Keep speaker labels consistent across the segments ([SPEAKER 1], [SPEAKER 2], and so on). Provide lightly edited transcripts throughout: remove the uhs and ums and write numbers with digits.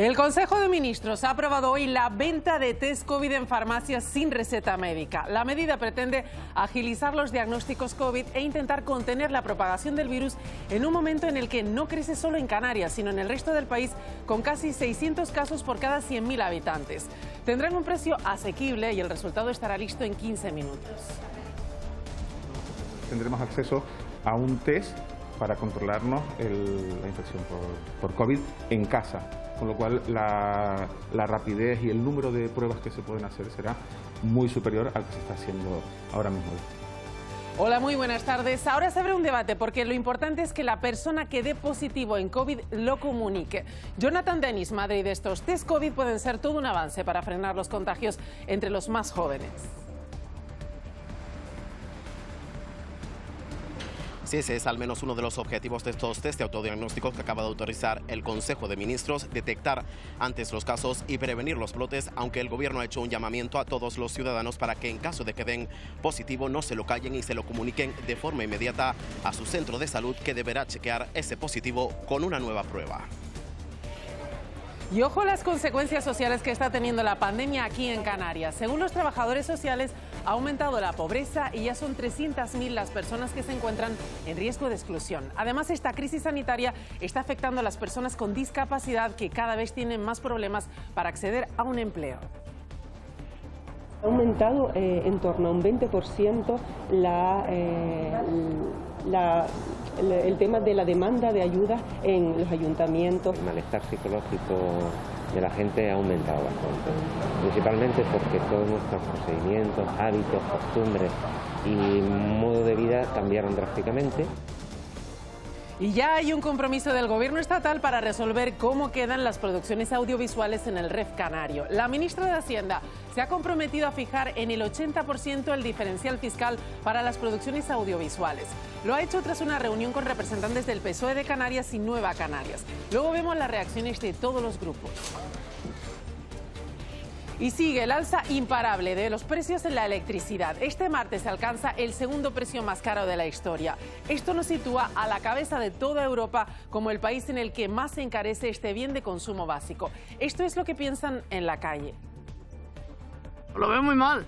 [SPEAKER 1] El Consejo de Ministros ha aprobado hoy la venta de test COVID en farmacias sin receta médica. La medida pretende agilizar los diagnósticos COVID e intentar contener la propagación del virus en un momento en el que no crece solo en Canarias, sino en el resto del país, con casi 600 casos por cada 100.000 habitantes. Tendrán un precio asequible y el resultado estará listo en 15 minutos.
[SPEAKER 2] Tendremos acceso a un test para controlarnos la infección por COVID en casa, con lo cual la rapidez y el número de pruebas que se pueden hacer será muy superior al que se está haciendo ahora mismo.
[SPEAKER 1] Hola, muy buenas tardes. Ahora se abre un debate porque lo importante es que la persona que dé positivo en COVID lo comunique. Jonathan Dennis, madre de estos test COVID, pueden ser todo un avance para frenar los contagios entre los más jóvenes.
[SPEAKER 3] Sí, ese es al menos uno de los objetivos de estos test de autodiagnósticos que acaba de autorizar el Consejo de Ministros, detectar antes los casos y prevenir los brotes, aunque el Gobierno ha hecho un llamamiento a todos los ciudadanos para que en caso de que den positivo no se lo callen y se lo comuniquen de forma inmediata a su centro de salud, que deberá chequear ese positivo con una nueva prueba.
[SPEAKER 1] Y ojo a las consecuencias sociales que está teniendo la pandemia aquí en Canarias. Según los trabajadores sociales, ha aumentado la pobreza y ya son 300.000 las personas que se encuentran en riesgo de exclusión. Además, esta crisis sanitaria está afectando a las personas con discapacidad, que cada vez tienen más problemas para acceder a un empleo.
[SPEAKER 4] Ha aumentado en torno a un 20% el tema de la demanda de ayuda en los ayuntamientos.
[SPEAKER 5] El malestar psicológico de la gente ha aumentado bastante, principalmente porque todos nuestros procedimientos, hábitos, costumbres y modo de vida cambiaron drásticamente.
[SPEAKER 1] Y ya hay un compromiso del Gobierno estatal para resolver cómo quedan las producciones audiovisuales en el REF canario. La ministra de Hacienda se ha comprometido a fijar en el 80% el diferencial fiscal para las producciones audiovisuales. Lo ha hecho tras una reunión con representantes del PSOE de Canarias y Nueva Canarias. Luego vemos las reacciones de todos los grupos. Y sigue el alza imparable de los precios en la electricidad. Este martes se alcanza el segundo precio más caro de la historia. Esto nos sitúa a la cabeza de toda Europa como el país en el que más se encarece este bien de consumo básico. Esto es lo que piensan en la calle.
[SPEAKER 6] Lo veo muy mal,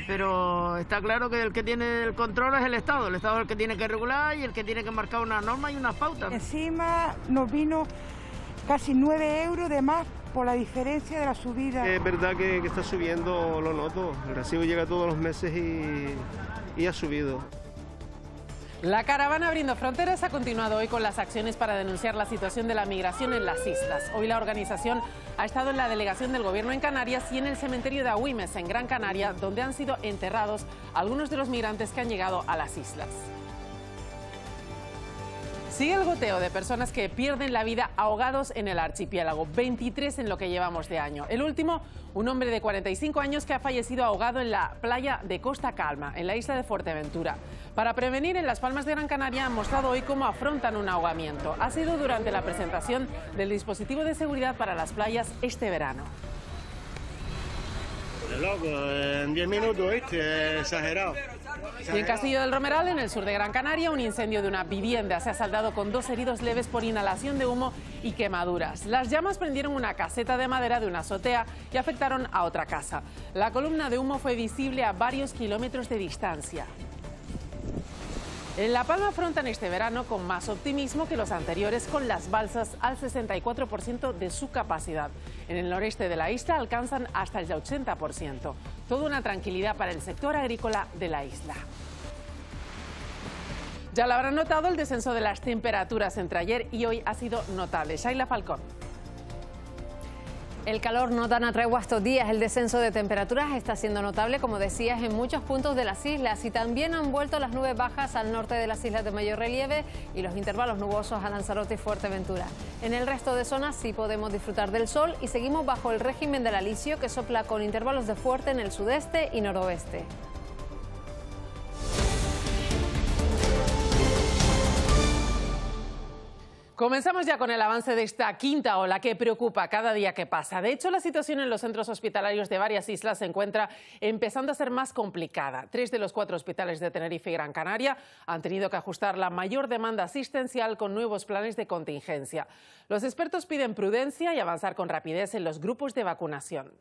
[SPEAKER 6] pero está claro que el que tiene el control es el Estado. El Estado es el que tiene que regular y el que tiene que marcar unas normas y unas pautas.
[SPEAKER 7] Encima nos vino casi 9 euros de más por la diferencia de la subida.
[SPEAKER 8] Es verdad que está subiendo, lo noto. El recibo llega todos los meses y ha subido.
[SPEAKER 1] La caravana Abriendo Fronteras ha continuado hoy con las acciones para denunciar la situación de la migración en las islas. Hoy la organización ha estado en la delegación del Gobierno en Canarias y en el cementerio de Agüimes, en Gran Canaria, donde han sido enterrados algunos de los migrantes que han llegado a las islas. Sigue el goteo de personas que pierden la vida ahogados en el archipiélago, 23 en lo que llevamos de año. El último, un hombre de 45 años que ha fallecido ahogado en la playa de Costa Calma, en la isla de Fuerteventura. Para prevenir, en Las Palmas de Gran Canaria han mostrado hoy cómo afrontan un ahogamiento. Ha sido durante la presentación del dispositivo de seguridad para las playas este verano.
[SPEAKER 8] Loco, en 10 minutos, ¿viste? Exagerado.
[SPEAKER 1] Y en Castillo del Romeral, en el sur de Gran Canaria, un incendio de una vivienda se ha saldado con 2 heridos leves por inhalación de humo y quemaduras. Las llamas prendieron una caseta de madera de una azotea y afectaron a otra casa. La columna de humo fue visible a varios kilómetros de distancia. En La Palma afrontan este verano con más optimismo que los anteriores, con las balsas al 64% de su capacidad. En el noreste de la isla alcanzan hasta el 80%. Toda una tranquilidad para el sector agrícola de la isla. Ya lo habrán notado, el descenso de las temperaturas entre ayer y hoy ha sido notable. Shaila Falcón.
[SPEAKER 9] El calor no da una tregua estos días. El descenso de temperaturas está siendo notable, como decías, en muchos puntos de las islas, y también han vuelto las nubes bajas al norte de las islas de mayor relieve y los intervalos nubosos a Lanzarote y Fuerteventura. En el resto de zonas sí podemos disfrutar del sol y seguimos bajo el régimen del alisio, que sopla con intervalos de fuerte en el sudeste y noroeste.
[SPEAKER 1] Comenzamos ya con el avance de esta quinta ola que preocupa cada día que pasa. De hecho, la situación en los centros hospitalarios de varias islas se encuentra empezando a ser más complicada. 3 de los 4 hospitales de Tenerife y Gran Canaria han tenido que ajustar la mayor demanda asistencial con nuevos planes de contingencia. Los expertos piden prudencia y avanzar con rapidez en los grupos de vacunación.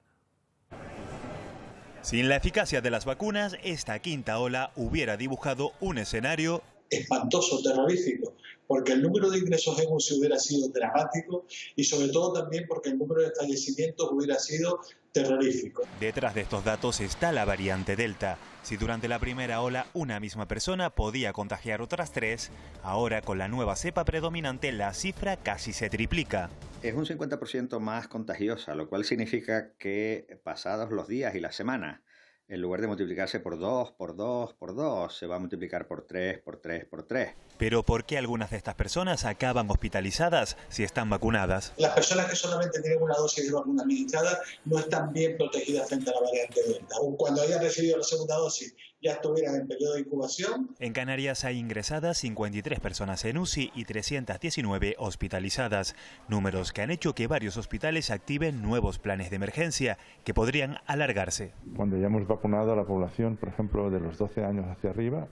[SPEAKER 10] Sin la eficacia de las vacunas, esta quinta ola hubiera dibujado un escenario
[SPEAKER 11] espantoso, terrorífico, porque el número de ingresos en UCI hubiera sido dramático y sobre todo también porque el número de fallecimientos hubiera sido terrorífico.
[SPEAKER 10] Detrás de estos datos está la variante Delta. Si durante la primera ola una misma persona podía contagiar otras 3, ahora con la nueva cepa predominante la cifra casi se triplica.
[SPEAKER 12] Es un 50% más contagiosa, lo cual significa que pasados los días y las semanas, en lugar de multiplicarse por 2, por 2, por 2, se va a multiplicar por 3, por 3, por 3.
[SPEAKER 10] Pero ¿por qué algunas de estas personas acaban hospitalizadas si están vacunadas?
[SPEAKER 11] Las personas que solamente tienen una dosis de vacuna administrada no están bien protegidas frente a la variante Delta. Aun cuando hayan recibido la segunda dosis ya estuvieran en periodo de incubación.
[SPEAKER 10] En Canarias hay ingresadas 53 personas en UCI y 319 hospitalizadas. Números que han hecho que varios hospitales activen nuevos planes de emergencia que podrían alargarse.
[SPEAKER 2] Cuando ya hemos vacunado a la población, por ejemplo, de los 12 años hacia arriba,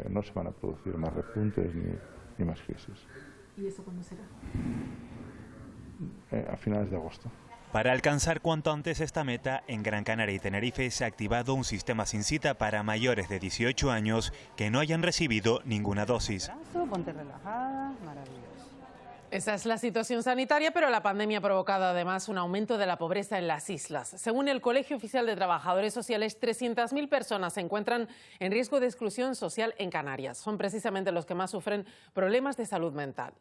[SPEAKER 2] no se van a producir más repuntes ni más crisis.
[SPEAKER 1] ¿Y eso cuándo será?
[SPEAKER 2] A finales de agosto.
[SPEAKER 10] Para alcanzar cuanto antes esta meta, en Gran Canaria y Tenerife se ha activado un sistema sin cita para mayores de 18 años que no hayan recibido ninguna dosis.
[SPEAKER 7] Ponte relajada, maravilloso.
[SPEAKER 1] Esa es la situación sanitaria, pero la pandemia ha provocado además un aumento de la pobreza en las islas. Según el Colegio Oficial de Trabajadores Sociales, 300.000 personas se encuentran en riesgo de exclusión social en Canarias. Son precisamente los que más sufren problemas de salud mental.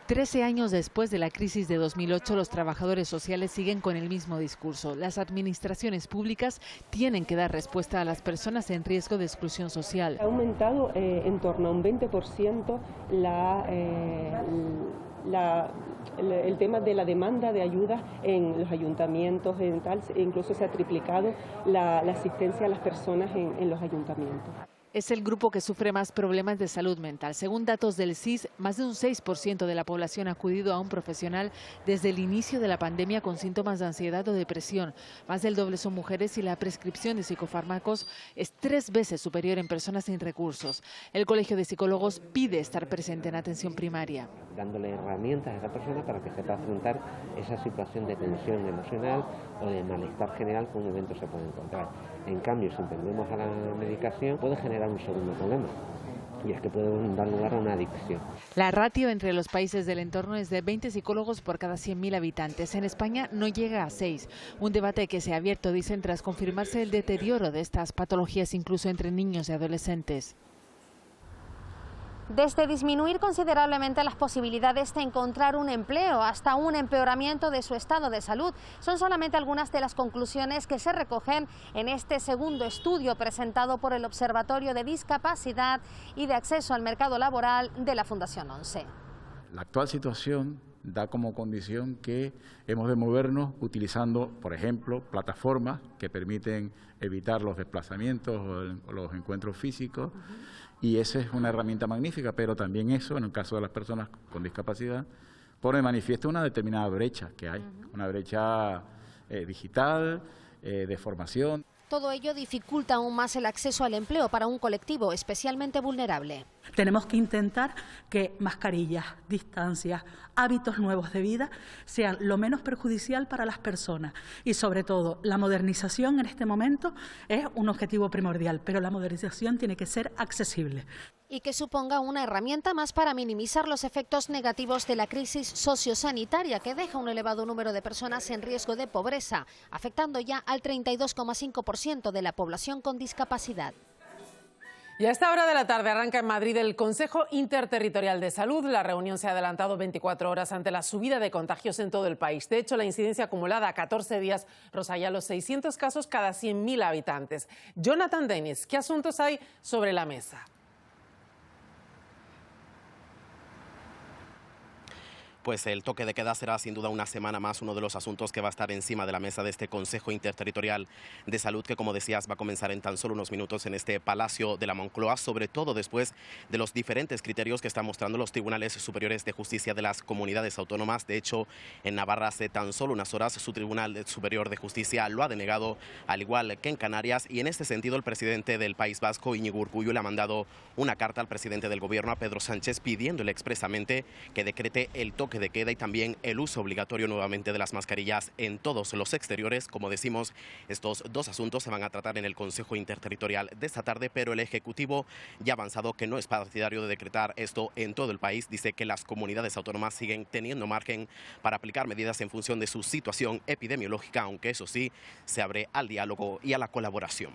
[SPEAKER 13] 13 años después de la crisis de 2008, los trabajadores sociales siguen con el mismo discurso. Las administraciones públicas tienen que dar respuesta a las personas en riesgo de exclusión social.
[SPEAKER 4] Ha aumentado en torno a un 20% el tema de la demanda de ayuda en los ayuntamientos, incluso se ha triplicado la asistencia a las personas en los ayuntamientos.
[SPEAKER 13] Es el grupo que sufre más problemas de salud mental. Según datos del CIS, más de un 6% de la población ha acudido a un profesional desde el inicio de la pandemia con síntomas de ansiedad o depresión. Más del doble son mujeres y la prescripción de psicofármacos es 3 veces superior en personas sin recursos. El Colegio de Psicólogos pide estar presente en atención primaria.
[SPEAKER 5] Dándole herramientas a esa persona para que sepa afrontar esa situación de tensión emocional o de malestar general que un evento se puede encontrar. En cambio, si tendemos a la medicación, puede generar un segundo problema, y es que puede dar lugar a una adicción.
[SPEAKER 13] La ratio entre los países del entorno es de 20 psicólogos por cada 100.000 habitantes. En España no llega a 6. Un debate que se ha abierto, dicen, tras confirmarse el deterioro de estas patologías incluso entre niños y adolescentes.
[SPEAKER 14] Desde disminuir considerablemente las posibilidades de encontrar un empleo hasta un empeoramiento de su estado de salud, son solamente algunas de las conclusiones que se recogen en este segundo estudio presentado por el Observatorio de Discapacidad y de Acceso al Mercado Laboral de la Fundación ONCE.
[SPEAKER 15] La actual situación da como condición que hemos de movernos utilizando, por ejemplo, plataformas que permiten evitar los desplazamientos o los encuentros físicos. Y esa es una herramienta magnífica, pero también eso, en el caso de las personas con discapacidad, pone de manifiesto una determinada brecha que hay, una brecha digital, de formación.
[SPEAKER 14] Todo ello dificulta aún más el acceso al empleo para un colectivo especialmente vulnerable.
[SPEAKER 16] Tenemos que intentar que mascarillas, distancias, hábitos nuevos de vida sean lo menos perjudicial para las personas y sobre todo la modernización en este momento es un objetivo primordial, pero la modernización tiene que ser accesible.
[SPEAKER 14] Y que suponga una herramienta más para minimizar los efectos negativos de la crisis sociosanitaria que deja un elevado número de personas en riesgo de pobreza, afectando ya al 32,5% de la población con discapacidad.
[SPEAKER 1] Y a esta hora de la tarde arranca en Madrid el Consejo Interterritorial de Salud. La reunión se ha adelantado 24 horas ante la subida de contagios en todo el país. De hecho, la incidencia acumulada a 14 días roza ya los 600 casos cada 100.000 habitantes. Jonathan Dennis, ¿qué asuntos hay sobre la mesa?
[SPEAKER 3] Pues el toque de queda será sin duda una semana más uno de los asuntos que va a estar encima de la mesa de este Consejo Interterritorial de Salud, que, como decías, va a comenzar en tan solo unos minutos en este Palacio de la Moncloa, sobre todo después de los diferentes criterios que están mostrando los tribunales superiores de justicia de las comunidades autónomas. De hecho, en Navarra hace tan solo unas horas su Tribunal Superior de Justicia lo ha denegado, al igual que en Canarias, y en este sentido el presidente del País Vasco, Iñigo Urkullu, le ha mandado una carta al presidente del Gobierno, a Pedro Sánchez, pidiéndole expresamente que decrete el toque de queda y también el uso obligatorio nuevamente de las mascarillas en todos los exteriores. Como decimos, estos dos asuntos se van a tratar en el Consejo Interterritorial de esta tarde, pero el Ejecutivo ya ha avanzado que no es partidario de decretar esto en todo el país. Dice que las comunidades autónomas siguen teniendo margen para aplicar medidas en función de su situación epidemiológica, aunque eso sí, se abre al diálogo y a la colaboración.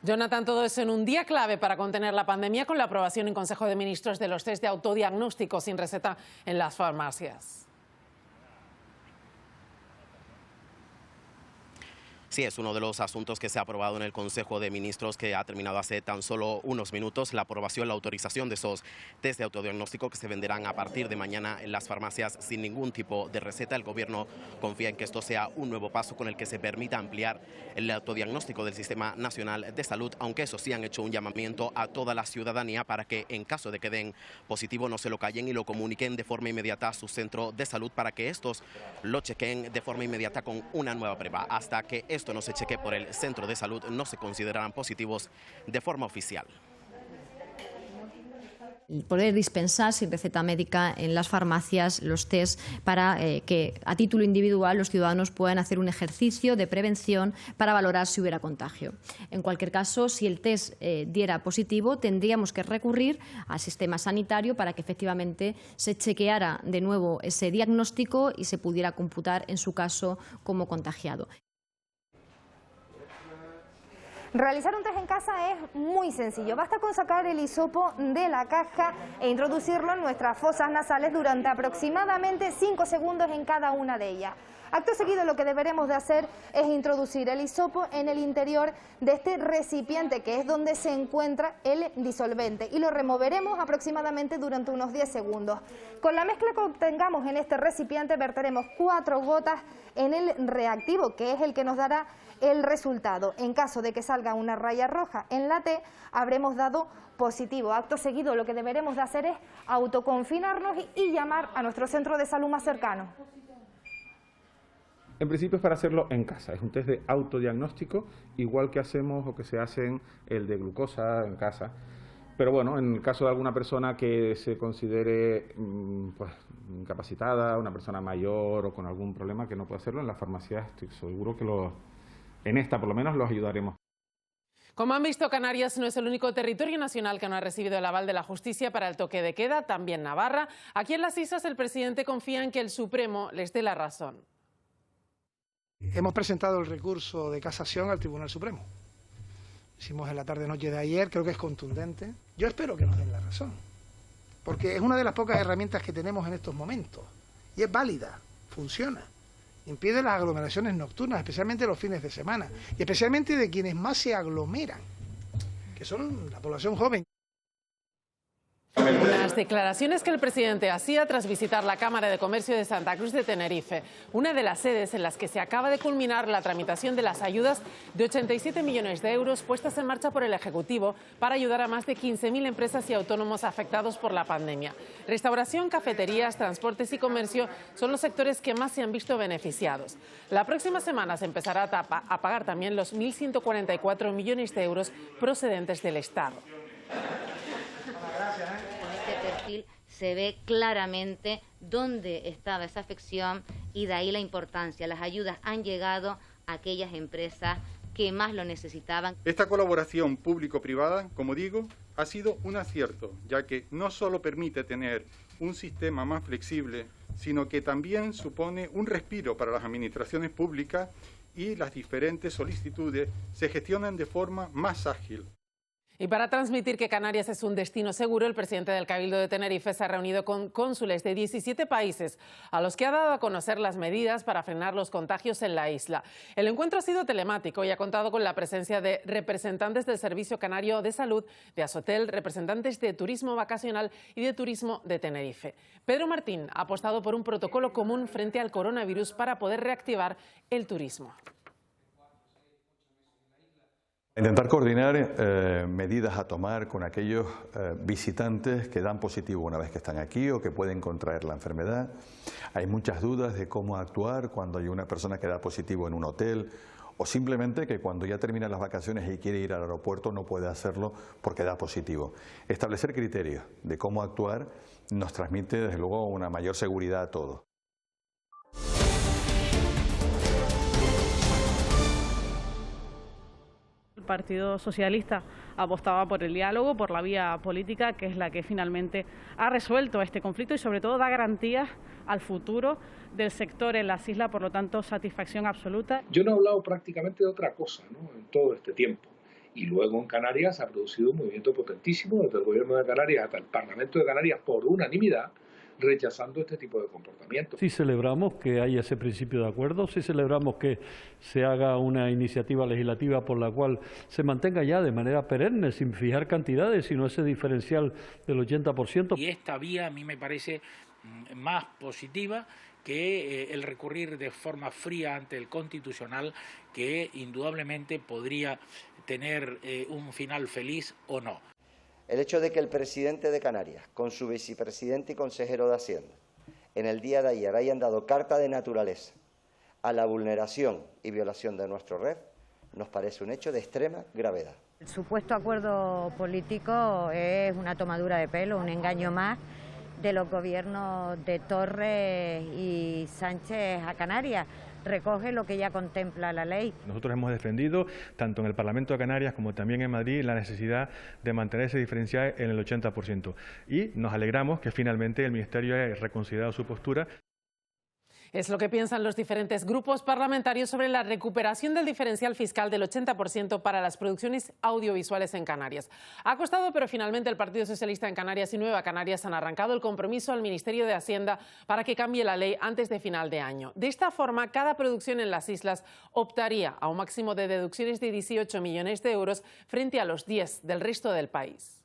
[SPEAKER 1] Jonathan, todo eso en un día clave para contener la pandemia, con la aprobación en Consejo de Ministros de los test de autodiagnóstico sin receta en las farmacias.
[SPEAKER 3] Sí, es uno de los asuntos que se ha aprobado en el Consejo de Ministros, que ha terminado hace tan solo unos minutos. La aprobación, la autorización de esos test de autodiagnóstico que se venderán a partir de mañana en las farmacias sin ningún tipo de receta. El Gobierno confía en que esto sea un nuevo paso con el que se permita ampliar el autodiagnóstico del Sistema Nacional de Salud, aunque eso sí han hecho un llamamiento a toda la ciudadanía para que, en caso de que den positivo, no se lo callen y lo comuniquen de forma inmediata a su centro de salud para que estos lo chequen de forma inmediata con una nueva prueba. Hasta que esto no se cheque por el centro de salud, no se considerarán positivos de forma oficial.
[SPEAKER 17] Poder dispensar sin receta médica en las farmacias los test para que a título individual los ciudadanos puedan hacer un ejercicio de prevención para valorar si hubiera contagio. En cualquier caso, si el test diera positivo, tendríamos que recurrir al sistema sanitario para que efectivamente se chequeara de nuevo ese diagnóstico y se pudiera computar en su caso como contagiado.
[SPEAKER 18] Realizar un test en casa es muy sencillo. Basta con sacar el hisopo de la caja e introducirlo en nuestras fosas nasales durante aproximadamente 5 segundos en cada una de ellas. Acto seguido, lo que deberemos de hacer es introducir el hisopo en el interior de este recipiente, que es donde se encuentra el disolvente, y lo removeremos aproximadamente durante unos 10 segundos. Con la mezcla que obtengamos en este recipiente verteremos 4 gotas en el reactivo, que es el que nos dará el resultado. En caso de que salga una raya roja en la T, habremos dado positivo. Acto seguido, lo que deberemos de hacer es autoconfinarnos y llamar a nuestro centro de salud más cercano.
[SPEAKER 2] En principio es para hacerlo en casa, es un test de autodiagnóstico, igual que hacemos o que se hacen el de glucosa en casa. Pero bueno, en el caso de alguna persona que se considere pues, incapacitada, una persona mayor o con algún problema que no puede hacerlo, en la farmacia estoy seguro que en esta por lo menos los ayudaremos.
[SPEAKER 1] Como han visto, Canarias no es el único territorio nacional que no ha recibido el aval de la justicia para el toque de queda, también Navarra. Aquí en las islas el presidente confía en que el Supremo les dé la razón.
[SPEAKER 19] Hemos presentado el recurso de casación al Tribunal Supremo. Hicimos en la tarde-noche de ayer, creo que es contundente. Yo espero que nos den la razón, porque es una de las pocas herramientas que tenemos en estos momentos. Y es válida, funciona. Impide las aglomeraciones nocturnas, especialmente los fines de semana, y especialmente de quienes más se aglomeran, que son la población joven.
[SPEAKER 1] Unas declaraciones que el presidente hacía tras visitar la Cámara de Comercio de Santa Cruz de Tenerife, una de las sedes en las que se acaba de culminar la tramitación de las ayudas de 87 millones de euros puestas en marcha por el Ejecutivo para ayudar a más de 15.000 empresas y autónomos afectados por la pandemia. Restauración, cafeterías, transportes y comercio son los sectores que más se han visto beneficiados. La próxima semana se empezará a pagar también los 1.144 millones de euros procedentes del Estado.
[SPEAKER 20] Se ve claramente dónde estaba esa afección y de ahí la importancia. Las ayudas han llegado a aquellas empresas que más lo necesitaban.
[SPEAKER 21] Esta colaboración público-privada, como digo, ha sido un acierto, ya que no solo permite tener un sistema más flexible, sino que también supone un respiro para las administraciones públicas y las diferentes solicitudes se gestionan de forma más ágil.
[SPEAKER 1] Y para transmitir que Canarias es un destino seguro, el presidente del Cabildo de Tenerife se ha reunido con cónsules de 17 países, a los que ha dado a conocer las medidas para frenar los contagios en la isla. El encuentro ha sido telemático y ha contado con la presencia de representantes del Servicio Canario de Salud, de Asotel, representantes de Turismo Vacacional y de Turismo de Tenerife. Pedro Martín ha apostado por un protocolo común frente al coronavirus para poder reactivar el turismo.
[SPEAKER 6] Intentar coordinar medidas a tomar con aquellos visitantes que dan positivo una vez que están aquí o que pueden contraer la enfermedad. Hay muchas dudas de cómo actuar cuando hay una persona que da positivo en un hotel o simplemente que cuando ya termina las vacaciones y quiere ir al aeropuerto no puede hacerlo porque da positivo. Establecer criterios de cómo actuar nos transmite desde luego una mayor seguridad a todos.
[SPEAKER 22] El Partido Socialista apostaba por el diálogo, por la vía política, que es la que finalmente ha resuelto este conflicto y sobre todo da garantías al futuro del sector en las islas, por lo tanto satisfacción absoluta.
[SPEAKER 23] Yo no he hablado prácticamente de otra cosa, ¿no?, en todo este tiempo. Y luego en Canarias se ha producido un movimiento potentísimo desde el Gobierno de Canarias hasta el Parlamento de Canarias por unanimidad, rechazando este tipo de comportamientos.
[SPEAKER 24] Sí celebramos que haya ese principio de acuerdo, sí celebramos que se haga una iniciativa legislativa por la cual se mantenga ya de manera perenne, sin fijar cantidades, sino ese diferencial del 80%.
[SPEAKER 25] Y esta vía a mí me parece más positiva que el recurrir de forma fría ante el Constitucional, que indudablemente podría tener un final feliz o no.
[SPEAKER 26] El hecho de que el presidente de Canarias, con su vicepresidente y consejero de Hacienda, en el día de ayer hayan dado carta de naturaleza a la vulneración y violación de nuestro REF, nos parece un hecho de extrema gravedad.
[SPEAKER 27] El supuesto acuerdo político es una tomadura de pelo, un engaño más de los gobiernos de Torres y Sánchez a Canarias. Recoge lo que ya contempla la ley.
[SPEAKER 28] Nosotros hemos defendido, tanto en el Parlamento de Canarias como también en Madrid, la necesidad de mantener ese diferencial en el 80%. Y nos alegramos que finalmente el Ministerio haya reconsiderado su postura.
[SPEAKER 1] Es lo que piensan los diferentes grupos parlamentarios sobre la recuperación del diferencial fiscal del 80% para las producciones audiovisuales en Canarias. Ha costado, pero finalmente el Partido Socialista en Canarias y Nueva Canarias han arrancado el compromiso al Ministerio de Hacienda para que cambie la ley antes de final de año. De esta forma, cada producción en las islas optaría a un máximo de deducciones de 18 millones de euros frente a los 10 del resto del país.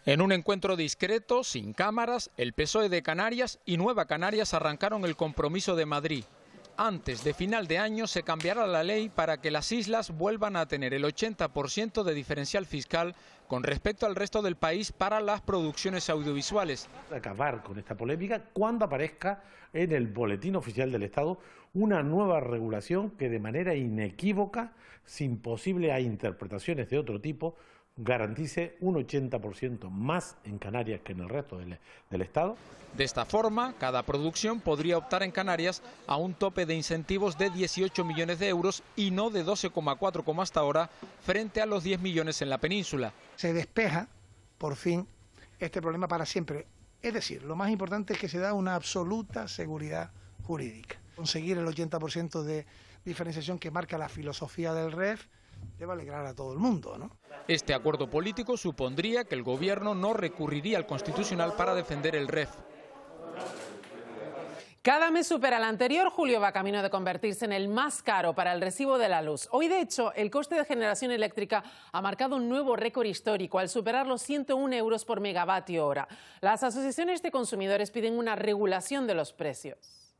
[SPEAKER 29] En un encuentro discreto, sin cámaras, el PSOE de Canarias y Nueva Canarias arrancaron el compromiso de Madrid. Antes de final de año se cambiará la ley para que las islas vuelvan a tener el 80% de diferencial fiscal con respecto al resto del país para las producciones audiovisuales.
[SPEAKER 30] Acabar con esta polémica cuando aparezca en el Boletín Oficial del Estado una nueva regulación que de manera inequívoca, sin posibles interpretaciones de otro tipo, garantice un 80% más en Canarias que en el resto del Estado.
[SPEAKER 29] De esta forma, cada producción podría optar en Canarias a un tope de incentivos de 18 millones de euros y no de 12,4 como hasta ahora, frente a los 10 millones en la península.
[SPEAKER 19] Se despeja, por fin, este problema para siempre. Es decir, lo más importante es que se da una absoluta seguridad jurídica. Conseguir el 80% de diferenciación que marca la filosofía del REF debe alegrar a todo el mundo, ¿no?
[SPEAKER 29] Este acuerdo político supondría que el Gobierno no recurriría al Constitucional para defender el REF.
[SPEAKER 1] Cada mes supera al anterior. Julio va camino de convertirse en el más caro para el recibo de la luz. Hoy, de hecho, el coste de generación eléctrica ha marcado un nuevo récord histórico al superar los 101 euros por megavatio hora. Las asociaciones de consumidores piden una regulación de los precios.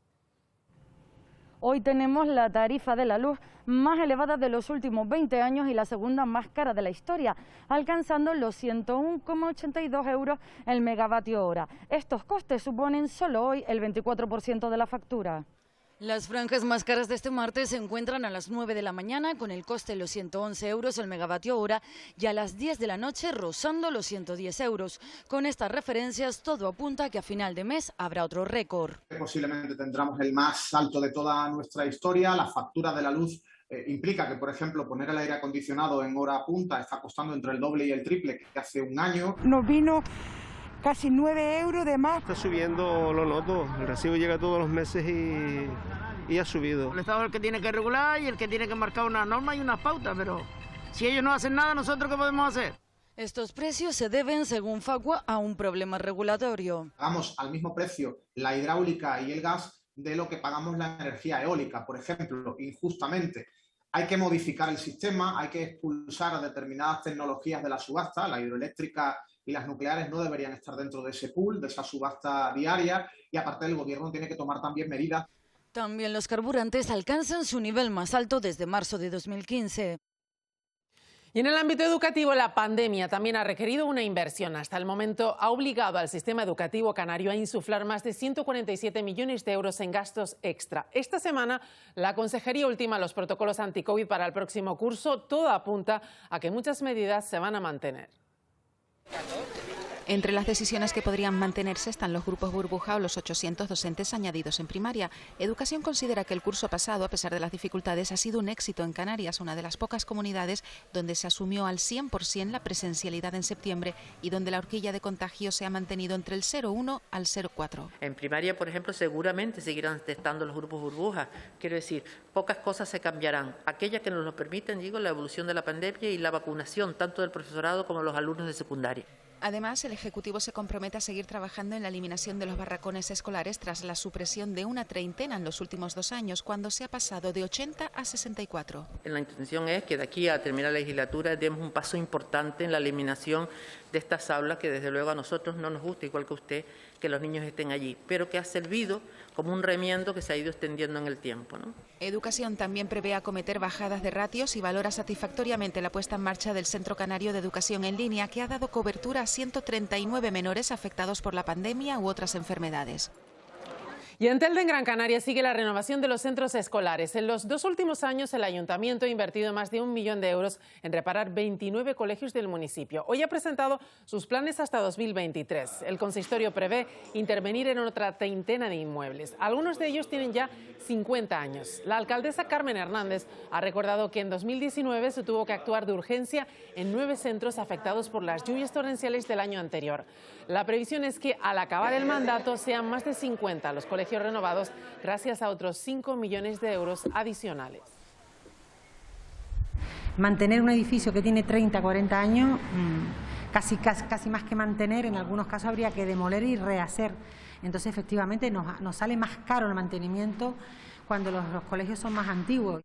[SPEAKER 31] Hoy tenemos la tarifa de la luz más elevada de los últimos 20 años y la segunda más cara de la historia, alcanzando los 101,82 euros el megavatio hora. Estos costes suponen solo hoy el 24% de la factura.
[SPEAKER 32] Las franjas más caras de este martes se encuentran a las 9 de la mañana con el coste de los 111 euros el megavatio hora y a las 10 de la noche rozando los 110 euros. Con estas referencias todo apunta a que a final de mes habrá otro récord.
[SPEAKER 33] Posiblemente tendremos el más alto de toda nuestra historia. La factura de la luz implica que, por ejemplo, poner el aire acondicionado en hora punta está costando entre el doble y el triple que hace un año.
[SPEAKER 7] Nos vino casi 9 euros de más.
[SPEAKER 8] Está subiendo, lo noto, el recibo llega todos los meses y ha subido.
[SPEAKER 34] El Estado es el que tiene que regular y el que tiene que marcar una norma y unas pautas, pero
[SPEAKER 3] Si ellos no hacen nada, ¿nosotros qué podemos hacer?
[SPEAKER 32] Estos precios se deben, según Facua, a un problema regulatorio.
[SPEAKER 33] Pagamos al mismo precio la hidráulica y el gas de lo que pagamos la energía eólica, por ejemplo, injustamente. Hay que modificar el sistema, hay que expulsar a determinadas tecnologías de la subasta. La hidroeléctrica y las nucleares no deberían estar dentro de ese pool, de esa subasta diaria, y aparte el gobierno tiene que tomar también medidas.
[SPEAKER 32] También los carburantes alcanzan su nivel más alto desde marzo de 2015.
[SPEAKER 1] Y en el ámbito educativo, la pandemia también ha requerido una inversión. Hasta el momento ha obligado al sistema educativo canario a insuflar más de 147 millones de euros en gastos extra. Esta semana, la Consejería ultima los protocolos anti-COVID para el próximo curso. Todo apunta a que muchas medidas se van a mantener.
[SPEAKER 4] Entre las decisiones que podrían mantenerse están los grupos burbuja o los 800 docentes añadidos en primaria. Educación considera que el curso pasado, a pesar de las dificultades, ha sido un éxito en Canarias, una de las pocas comunidades donde se asumió al 100% la presencialidad en septiembre y donde la horquilla de contagio se ha mantenido entre el 0,1 al 0,4.
[SPEAKER 5] En primaria, por ejemplo, seguramente seguirán testando los grupos burbuja. Quiero decir, pocas cosas se cambiarán. Aquellas que nos lo permiten, digo, la evolución de la pandemia y la vacunación, tanto del profesorado como de los alumnos de secundaria.
[SPEAKER 4] Además, el Ejecutivo se compromete a seguir trabajando en la eliminación de los barracones escolares tras la supresión de una treintena en los últimos 2 años, cuando se ha pasado de 80 a 64.
[SPEAKER 5] La intención es que de aquí a terminar la legislatura demos un paso importante en la eliminación de estas aulas, que desde luego a nosotros no nos gusta, igual que a usted, que los niños estén allí, pero que ha servido como un remiendo que se ha ido extendiendo en el tiempo, ¿no?
[SPEAKER 4] Educación también prevé acometer bajadas de ratios y valora satisfactoriamente la puesta en marcha del Centro Canario de Educación en Línea, que ha dado cobertura a 139 menores afectados por la pandemia u otras enfermedades.
[SPEAKER 1] Y en Telde, en Gran Canaria, sigue la renovación de los centros escolares. En los 2 últimos años, el Ayuntamiento ha invertido más de 1 millón de euros en reparar 29 colegios del municipio. Hoy ha presentado sus planes hasta 2023. El consistorio prevé intervenir en otra treintena de inmuebles. Algunos de ellos tienen ya 50 años. La alcaldesa Carmen Hernández ha recordado que en 2019 se tuvo que actuar de urgencia en 9 centros afectados por las lluvias torrenciales del año anterior. La previsión es que al acabar el mandato sean más de 50 los colegios renovados, gracias a otros 5 millones de euros adicionales.
[SPEAKER 9] Mantener un edificio que tiene 30, 40 años, casi más que mantener, en algunos casos habría que demoler y rehacer. Entonces, efectivamente, nos sale más caro el mantenimiento cuando los colegios son más antiguos.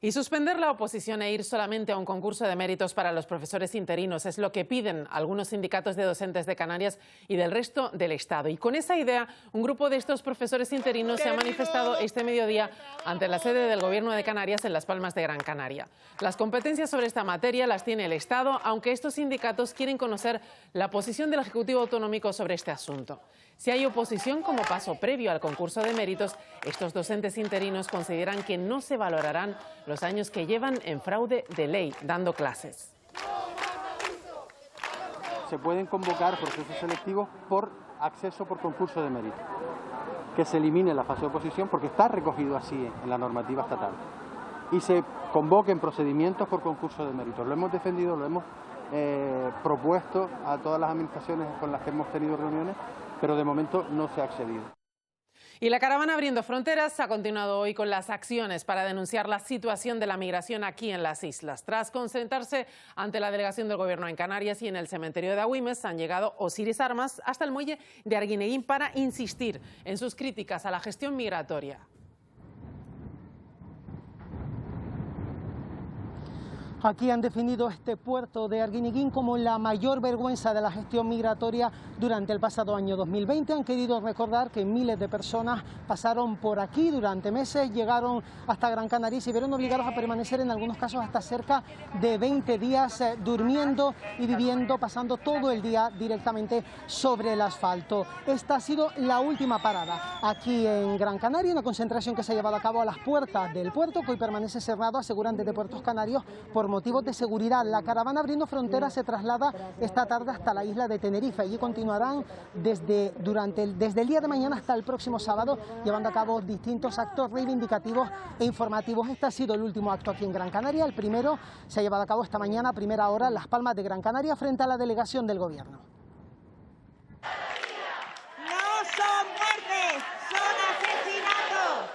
[SPEAKER 1] Y suspender la oposición e ir solamente a un concurso de méritos para los profesores interinos es lo que piden algunos sindicatos de docentes de Canarias y del resto del Estado. Y con esa idea, un grupo de estos profesores interinos se ha manifestado este mediodía ante la sede del Gobierno de Canarias en Las Palmas de Gran Canaria. Las competencias sobre esta materia las tiene el Estado, aunque estos sindicatos quieren conocer la posición del Ejecutivo Autonómico sobre este asunto. Si hay oposición como paso previo al concurso de méritos, estos docentes interinos consideran que no se valorarán los años que llevan en fraude de ley dando clases.
[SPEAKER 10] Se pueden convocar procesos selectivos por acceso por concurso de mérito. Que se elimine la fase de oposición porque está recogido así en la normativa estatal. Y se convoquen procedimientos por concurso de mérito. Lo hemos defendido, lo hemos propuesto a todas las administraciones con las que hemos tenido reuniones, pero de momento no se ha accedido.
[SPEAKER 1] Y la caravana Abriendo Fronteras ha continuado hoy con las acciones para denunciar la situación de la migración aquí en las islas. Tras concentrarse ante la delegación del Gobierno en Canarias y en el cementerio de Agüimes, han llegado Osiris Armas hasta el muelle de Arguineguín para insistir en sus críticas a la gestión migratoria.
[SPEAKER 11] Aquí han definido este puerto de Arguineguín como la mayor vergüenza de la gestión migratoria durante el pasado año 2020. Han querido recordar que miles de personas pasaron por aquí durante meses, llegaron hasta Gran Canaria y se vieron obligados a permanecer en algunos casos hasta cerca de 20 días durmiendo y viviendo, pasando todo el día directamente sobre el asfalto. Esta ha sido la última parada aquí en Gran Canaria, una concentración que se ha llevado a cabo a las puertas del puerto, que hoy permanece cerrado, aseguran desde Puertos Canarios, por motivos de seguridad. La caravana Abriendo Fronteras se traslada esta tarde hasta la isla de Tenerife. Allí continuarán desde el día de mañana hasta el próximo sábado, llevando a cabo distintos actos reivindicativos e informativos. Este ha sido el último acto aquí en Gran Canaria. El primero se ha llevado a cabo esta mañana a primera hora en Las Palmas de Gran Canaria frente a la delegación del Gobierno.
[SPEAKER 12] No son muertes, son asesinatos.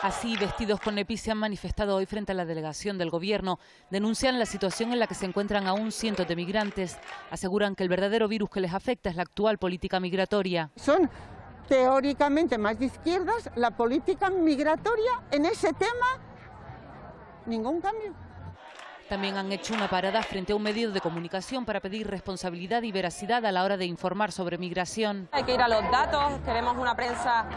[SPEAKER 2] Así, vestidos con EPI, se han manifestado hoy frente a la delegación del Gobierno. Denuncian la situación en la que se encuentran aún cientos de migrantes. Aseguran que el verdadero virus que les afecta es la actual política migratoria.
[SPEAKER 6] Son teóricamente más de izquierdas, la política migratoria en ese tema, ningún cambio.
[SPEAKER 2] También han hecho una parada frente a un medio de comunicación para pedir responsabilidad y veracidad a la hora de informar sobre migración.
[SPEAKER 12] Hay que ir a los datos, queremos una prensa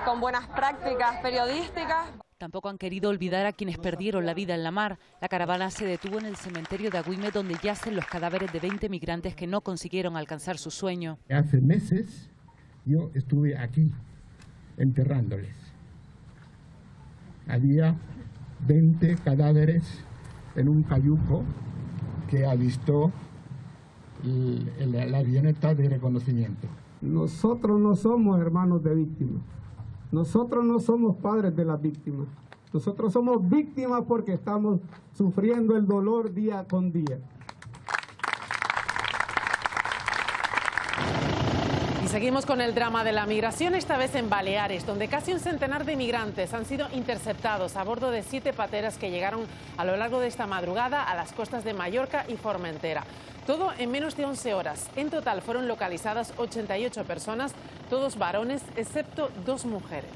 [SPEAKER 12] con buenas prácticas periodísticas.
[SPEAKER 2] Tampoco han querido olvidar a quienes perdieron la vida en la mar. La caravana se detuvo en el cementerio de Agüime, donde yacen los cadáveres de 20 migrantes que no consiguieron alcanzar su sueño.
[SPEAKER 13] Hace meses yo estuve aquí enterrándoles. Había 20 cadáveres en un cayuco que avistó la avioneta de reconocimiento.
[SPEAKER 14] Nosotros no somos hermanos de víctimas. Nosotros no somos padres de las víctimas. Nosotros somos víctimas porque estamos sufriendo el dolor día con día.
[SPEAKER 1] Y seguimos con el drama de la migración, esta vez en Baleares, donde casi un centenar de migrantes han sido interceptados a bordo de 7 pateras que llegaron a lo largo de esta madrugada a las costas de Mallorca y Formentera. Todo en menos de 11 horas. En total fueron localizadas 88 personas, todos varones, excepto 2 mujeres.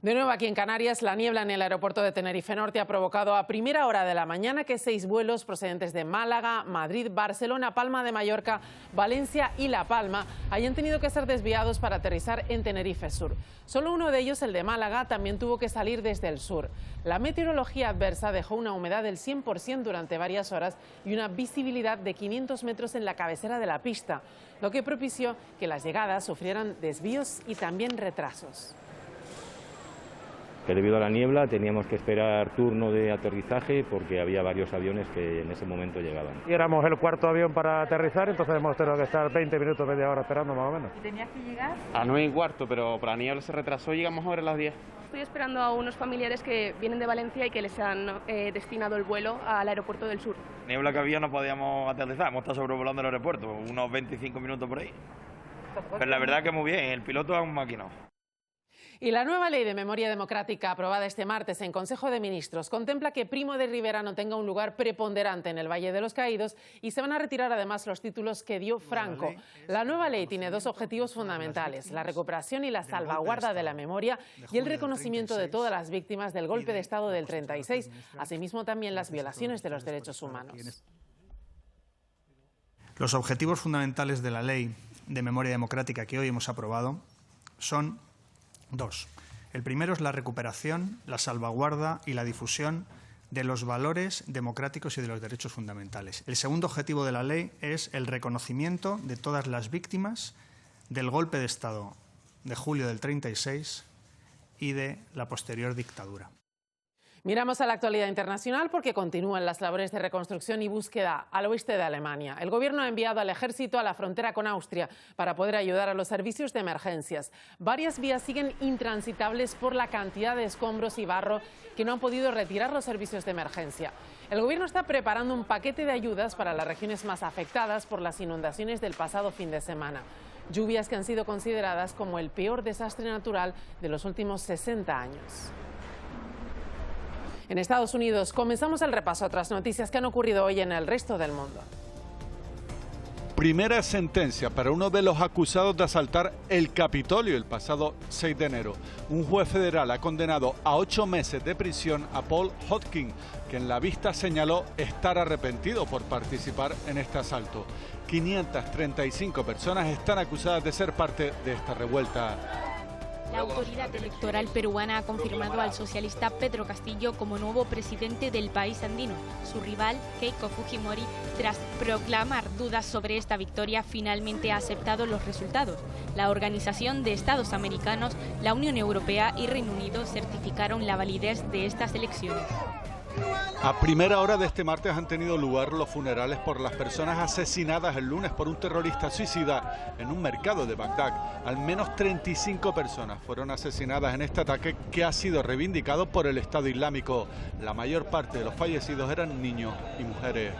[SPEAKER 1] De nuevo aquí en Canarias, la niebla en el aeropuerto de Tenerife Norte ha provocado a primera hora de la mañana que 6 vuelos procedentes de Málaga, Madrid, Barcelona, Palma de Mallorca, Valencia y La Palma hayan tenido que ser desviados para aterrizar en Tenerife Sur. Solo uno de ellos, el de Málaga, también tuvo que salir desde el sur. La meteorología adversa dejó una humedad del 100% durante varias horas y una visibilidad de 500 metros en la cabecera de la pista, lo que propició que las llegadas sufrieran desvíos y también retrasos.
[SPEAKER 15] Que debido a la niebla teníamos que esperar turno de aterrizaje porque había varios aviones que en ese momento llegaban.
[SPEAKER 16] Y éramos el cuarto avión para aterrizar, entonces hemos tenido que estar 20 minutos, media hora esperando más o menos.
[SPEAKER 17] ¿Y tenías que llegar?
[SPEAKER 16] A 9:15, pero por la niebla se retrasó y llegamos ahora a las 10.
[SPEAKER 17] Estoy esperando a unos familiares que vienen de Valencia y que les han destinado el vuelo al aeropuerto del sur.
[SPEAKER 16] Niebla que había no podíamos aterrizar, hemos estado sobrevolando el aeropuerto, unos 25 minutos por ahí. Pero la verdad que muy bien, el piloto es un maquinón.
[SPEAKER 1] Y la nueva ley de memoria democrática aprobada este martes en Consejo de Ministros contempla que Primo de Rivera no tenga un lugar preponderante en el Valle de los Caídos y se van a retirar además los títulos que dio Franco. La nueva ley tiene 2 objetivos fundamentales: la recuperación y la salvaguarda de la memoria y el reconocimiento de todas las víctimas del golpe de Estado del 36, asimismo también las violaciones de los derechos humanos.
[SPEAKER 18] Los objetivos fundamentales de la ley de memoria democrática que hoy hemos aprobado son 2. El primero es la recuperación, la salvaguarda y la difusión de los valores democráticos y de los derechos fundamentales. El segundo objetivo de la ley es el reconocimiento de todas las víctimas del golpe de Estado de julio del 36 y de la posterior dictadura.
[SPEAKER 1] Miramos a la actualidad internacional porque continúan las labores de reconstrucción y búsqueda al oeste de Alemania. El gobierno ha enviado al ejército a la frontera con Austria para poder ayudar a los servicios de emergencias. Varias vías siguen intransitables por la cantidad de escombros y barro que no han podido retirar los servicios de emergencia. El gobierno está preparando un paquete de ayudas para las regiones más afectadas por las inundaciones del pasado fin de semana. Lluvias que han sido consideradas como el peor desastre natural de los últimos 60 años. En Estados Unidos comenzamos el repaso a otras noticias que han ocurrido hoy en el resto del mundo.
[SPEAKER 20] Primera sentencia para uno de los acusados de asaltar el Capitolio el pasado 6 de enero. Un juez federal ha condenado a 8 meses de prisión a Paul Hodgkin, que en la vista señaló estar arrepentido por participar en este asalto. 535 personas están acusadas de ser parte de esta revuelta.
[SPEAKER 21] La autoridad electoral peruana ha confirmado al socialista Pedro Castillo como nuevo presidente del país andino. Su rival, Keiko Fujimori, tras proclamar dudas sobre esta victoria, finalmente ha aceptado los resultados. La Organización de Estados Americanos, la Unión Europea y Reino Unido certificaron la validez de estas elecciones.
[SPEAKER 20] A primera hora de este martes han tenido lugar los funerales por las personas asesinadas el lunes por un terrorista suicida en un mercado de Bagdad. Al menos 35 personas fueron asesinadas en este ataque que ha sido reivindicado por el Estado Islámico. La mayor parte de los fallecidos eran niños y mujeres.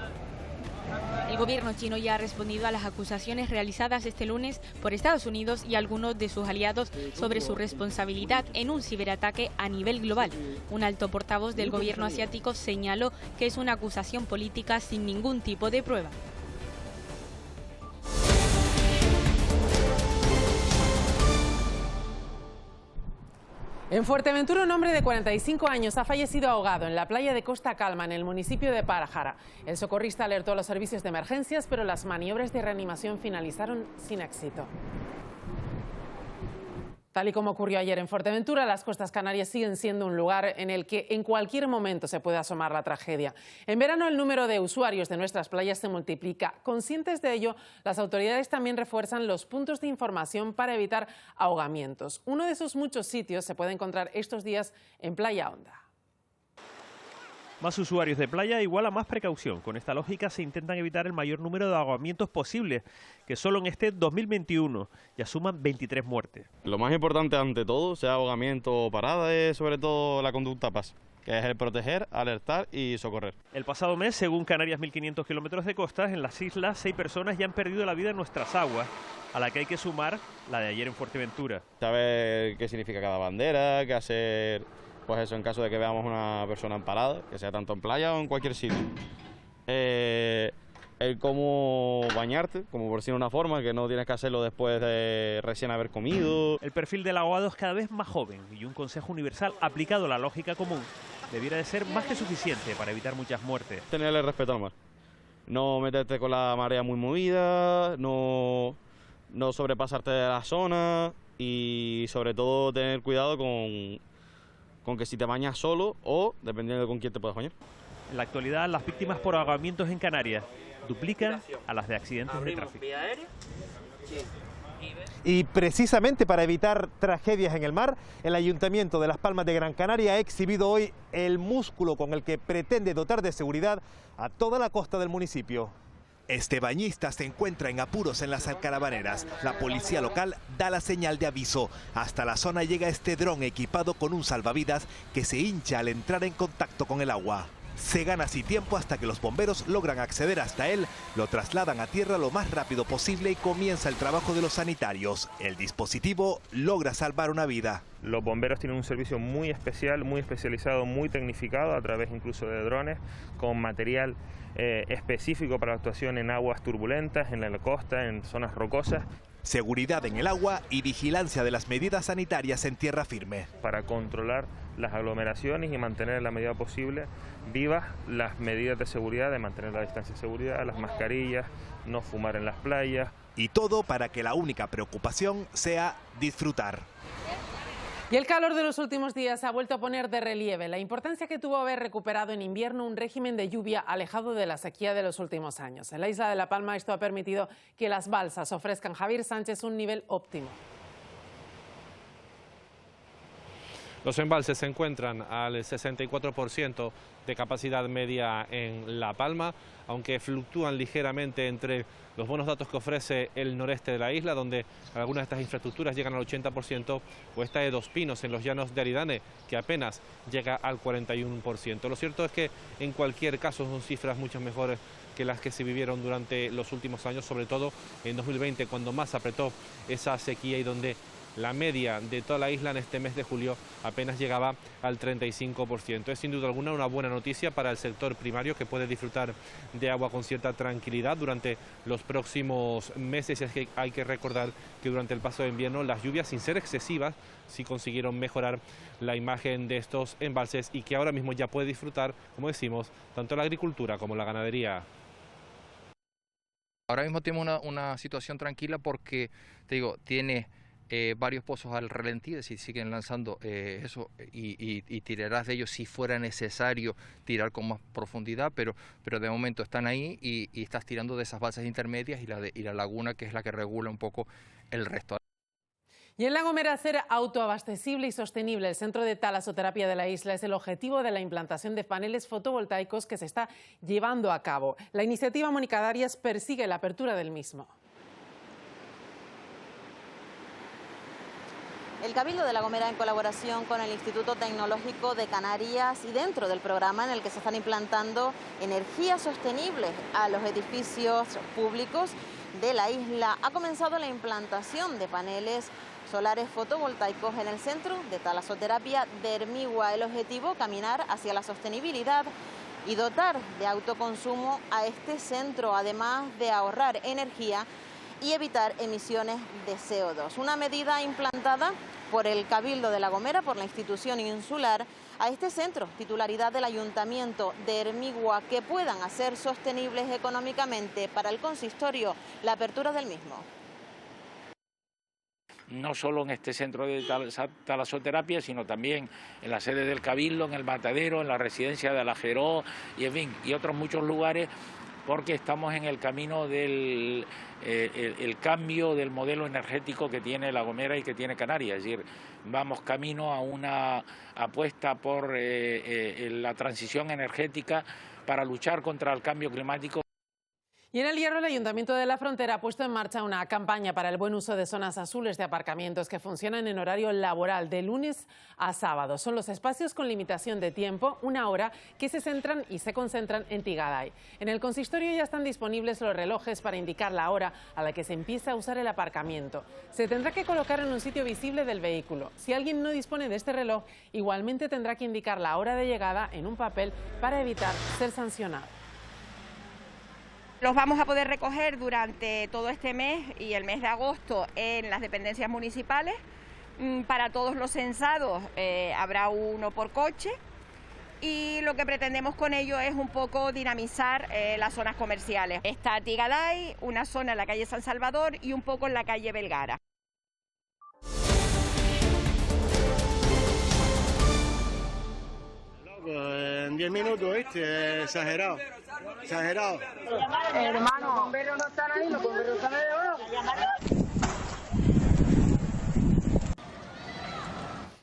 [SPEAKER 21] El gobierno chino ya ha respondido a las acusaciones realizadas este lunes por Estados Unidos y algunos de sus aliados sobre su responsabilidad en un ciberataque a nivel global. Un alto portavoz del gobierno asiático señaló que es una acusación política sin ningún tipo de prueba.
[SPEAKER 1] En Fuerteventura, un hombre de 45 años ha fallecido ahogado en la playa de Costa Calma, en el municipio de Pájara. El socorrista alertó a los servicios de emergencias, pero las maniobras de reanimación finalizaron sin éxito. Tal y como ocurrió ayer en Fuerteventura, las costas canarias siguen siendo un lugar en el que en cualquier momento se puede asomar la tragedia. En verano el número de usuarios de nuestras playas se multiplica. Conscientes de ello, las autoridades también refuerzan los puntos de información para evitar ahogamientos. Uno de esos muchos sitios se puede encontrar estos días en Playa Honda.
[SPEAKER 7] Más usuarios de playa igual a más precaución. Con esta lógica se intentan evitar el mayor número de ahogamientos posible, que solo en este 2021 ya suman 23 muertes.
[SPEAKER 8] Lo más importante ante todo, sea ahogamiento o parada, es sobre todo la conducta PAS, que es el proteger, alertar y socorrer.
[SPEAKER 7] El pasado mes, según Canarias 1.500 kilómetros de costas, en las islas 6 personas ya han perdido la vida en nuestras aguas, a la que hay que sumar la de ayer en Fuerteventura.
[SPEAKER 8] Saber qué significa cada bandera, qué hacer, pues eso, en caso de que veamos una persona en parada, que sea tanto en playa o en cualquier sitio. El cómo bañarte, como por decir una forma, que no tienes que hacerlo después de recién haber comido.
[SPEAKER 7] El perfil del ahogado es cada vez más joven y un consejo universal aplicado a la lógica común debiera de ser más que suficiente para evitar muchas muertes.
[SPEAKER 8] Tenerle respeto al mar. No meterte con la marea muy movida, no sobrepasarte de la zona y sobre todo tener cuidado con que si te bañas solo o dependiendo de con quién te puedas bañar.
[SPEAKER 7] En la actualidad, las víctimas por ahogamientos en Canarias duplican a las de accidentes de tráfico.
[SPEAKER 19] Y precisamente para evitar tragedias en el mar, el Ayuntamiento de Las Palmas de Gran Canaria ha exhibido hoy el músculo con el que pretende dotar de seguridad a toda la costa del municipio.
[SPEAKER 22] Este bañista se encuentra en apuros en las Alcarabaneras. La policía local da la señal de aviso. Hasta la zona llega este dron equipado con un salvavidas que se hincha al entrar en contacto con el agua. Se gana así tiempo hasta que los bomberos logran acceder hasta él, lo trasladan a tierra lo más rápido posible y comienza el trabajo de los sanitarios. El dispositivo logra salvar una vida.
[SPEAKER 23] Los bomberos tienen un servicio muy especial, muy especializado, muy tecnificado, a través incluso de drones, con material específico para la actuación en aguas turbulentas, en la costa, en zonas rocosas.
[SPEAKER 22] Seguridad en el agua y vigilancia de las medidas sanitarias en tierra firme.
[SPEAKER 23] Para controlar las aglomeraciones y mantener en la medida posible vivas las medidas de seguridad, de mantener la distancia de seguridad, las mascarillas, no fumar en las playas.
[SPEAKER 22] Y todo para que la única preocupación sea disfrutar.
[SPEAKER 1] Y el calor de los últimos días ha vuelto a poner de relieve la importancia que tuvo haber recuperado en invierno un régimen de lluvia alejado de la sequía de los últimos años. En la isla de La Palma esto ha permitido que las balsas ofrezcan, Javier Sánchez, un nivel óptimo.
[SPEAKER 24] Los embalses se encuentran al 64% de capacidad media en La Palma, aunque fluctúan ligeramente entre los buenos datos que ofrece el noreste de la isla, donde algunas de estas infraestructuras llegan al 80%, o esta de Dos Pinos, en los llanos de Aridane, que apenas llega al 41%. Lo cierto es que en cualquier caso son cifras mucho mejores que las que se vivieron durante los últimos años, sobre todo en 2020, cuando más apretó esa sequía y donde la media de toda la isla en este mes de julio apenas llegaba al 35%. Es sin duda alguna una buena noticia para el sector primario, que puede disfrutar de agua con cierta tranquilidad durante los próximos meses. Y es que hay que recordar que durante el paso de invierno las lluvias, sin ser excesivas, sí consiguieron mejorar la imagen de estos embalses y que ahora mismo ya puede disfrutar, como decimos, tanto la agricultura como la ganadería.
[SPEAKER 25] Ahora mismo tenemos una situación tranquila porque, te digo, tiene varios pozos al ralentí, es decir, siguen lanzando eso y tirarás de ellos si fuera necesario tirar con más profundidad, pero de momento están ahí y estás tirando de esas balsas intermedias y la laguna, que es la que regula un poco el resto.
[SPEAKER 1] Y en La Gomera, hacer autoabastecible y sostenible el centro de talasoterapia de la isla es el objetivo de la implantación de paneles fotovoltaicos que se está llevando a cabo. La iniciativa Mónica Darias persigue la apertura del mismo.
[SPEAKER 3] El Cabildo de La Gomera, en colaboración con el Instituto Tecnológico de Canarias y dentro del programa en el que se están implantando energías sostenibles a los edificios públicos de la isla, ha comenzado la implantación de paneles solares fotovoltaicos en el centro de talasoterapia de Hermigua. El objetivo, caminar hacia la sostenibilidad y dotar de autoconsumo a este centro, además de ahorrar energía y evitar emisiones de CO2. Una medida implantada por el Cabildo de La Gomera, por la institución insular, a este centro, titularidad del Ayuntamiento de Hermigua, que puedan hacer sostenibles económicamente para el consistorio la apertura del mismo.
[SPEAKER 4] No solo en este centro de talasoterapia, sino también en la sede del Cabildo, en el Matadero, en la residencia de Alajeró y en fin, y otros muchos lugares, porque estamos en el camino del el cambio del modelo energético que tiene La Gomera y que tiene Canarias. Es decir, vamos camino a una apuesta por la transición energética para luchar contra el cambio climático.
[SPEAKER 1] Y en El Hierro, el Ayuntamiento de La Frontera ha puesto en marcha una campaña para el buen uso de zonas azules de aparcamientos que funcionan en horario laboral de lunes a sábado. Son los espacios con limitación de tiempo, una hora, que se centran y se concentran en Tigaday. En el consistorio ya están disponibles los relojes para indicar la hora a la que se empieza a usar el aparcamiento. Se tendrá que colocar en un sitio visible del vehículo. Si alguien no dispone de este reloj, igualmente tendrá que indicar la hora de llegada en un papel para evitar ser sancionado.
[SPEAKER 5] Los vamos a poder recoger durante todo este mes y el mes de agosto en las dependencias municipales. Para todos los censados habrá uno por coche y lo que pretendemos con ello es un poco dinamizar las zonas comerciales. Está Tigaday, una zona en la calle San Salvador y un poco en la calle Belgara.
[SPEAKER 9] En 10 minutos, ¿viste? Exagerado. Exagerado.
[SPEAKER 5] Hermano, los bomberos no están ahí, los bomberos están ahí ahora.